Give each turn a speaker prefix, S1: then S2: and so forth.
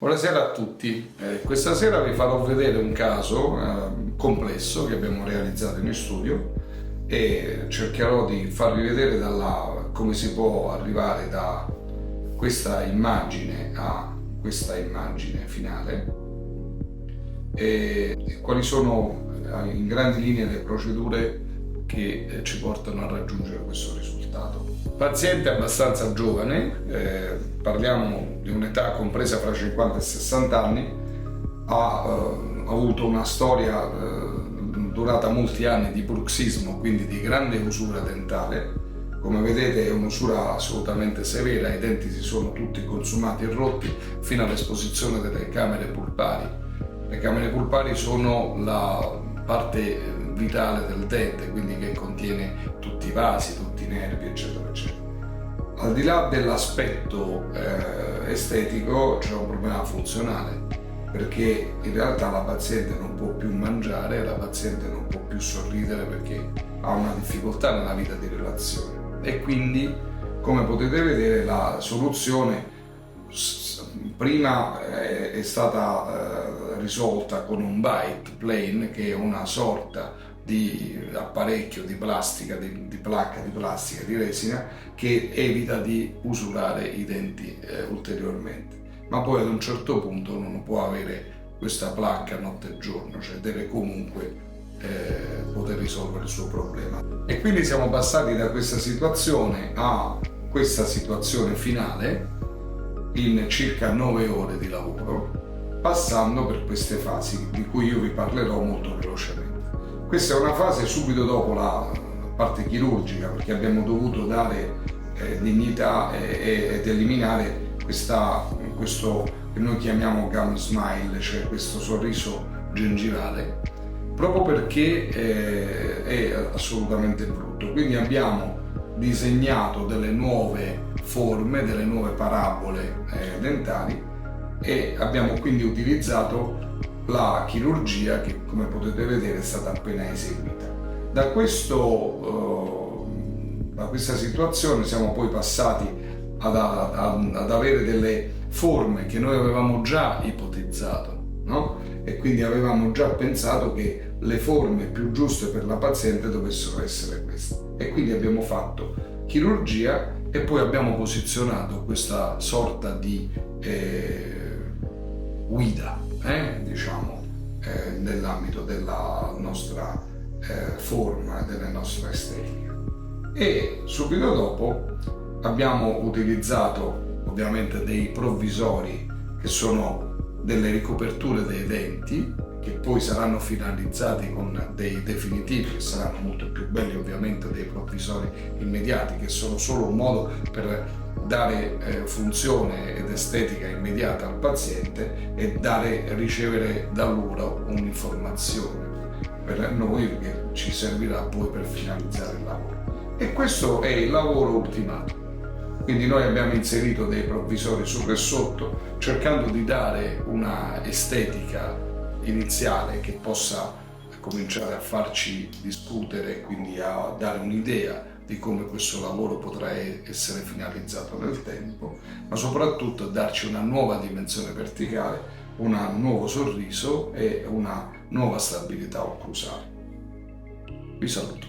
S1: Buonasera a tutti, questa sera vi farò vedere un caso complesso che abbiamo realizzato in studio e cercherò di farvi vedere come si può arrivare da questa immagine a questa immagine finale e quali sono in grandi linee le procedure che ci portano a raggiungere questo risultato. Paziente abbastanza giovane, parliamo di un'età compresa fra 50 e 60 anni, ha avuto una storia durata molti anni di bruxismo, quindi di grande usura dentale. Come vedete è un'usura assolutamente severa, i denti si sono tutti consumati e rotti fino all'esposizione delle camere pulpari. Le camere pulpari sono la parte vitale del dente, quindi che contiene tutti i vasi, tutti i nervi, eccetera, eccetera. Al di là dell'aspetto estetico c'è un problema funzionale, perché in realtà la paziente non può più mangiare, la paziente non può più sorridere perché ha una difficoltà nella vita di relazione e quindi, come potete vedere, la soluzione prima è stata risolta con un bite plane, che è una sorta di apparecchio di plastica, di placca di plastica, di resina, che evita di usurare i denti ulteriormente. Ma poi ad un certo punto non può avere questa placca notte e giorno, cioè deve comunque poter risolvere il suo problema. E quindi siamo passati da questa situazione a questa situazione finale in circa 9 ore di lavoro, passando per queste fasi di cui io vi parlerò molto velocemente. Questa è una fase subito dopo la parte chirurgica, perché abbiamo dovuto dare dignità ed eliminare questo che noi chiamiamo gum smile, cioè questo sorriso gengivale, proprio perché è assolutamente brutto. Quindi abbiamo disegnato delle nuove forme, delle nuove parabole dentali e abbiamo quindi utilizzato la chirurgia che, come potete vedere, è stata appena eseguita. Da questa situazione siamo poi passati ad avere delle forme che noi avevamo già ipotizzato, no? E quindi avevamo già pensato che le forme più giuste per la paziente dovessero essere queste. E quindi abbiamo fatto chirurgia e poi abbiamo posizionato questa sorta di guida, nell'ambito della nostra forma e della nostra estetica. E subito dopo abbiamo utilizzato ovviamente dei provvisori che sono delle ricoperture dei denti, che poi saranno finalizzati con dei definitivi che saranno molto più belli ovviamente dei provvisori immediati, che sono solo un modo per dare funzione ed estetica immediata al paziente e ricevere da loro un'informazione per noi che ci servirà poi per finalizzare il lavoro. E questo è il lavoro ultimato. Quindi noi abbiamo inserito dei provvisori sopra e sotto, cercando di dare una estetica iniziale che possa cominciare a farci discutere, quindi a dare un'idea di come questo lavoro potrà essere finalizzato nel tempo, ma soprattutto darci una nuova dimensione verticale, un nuovo sorriso e una nuova stabilità occlusale. Vi saluto.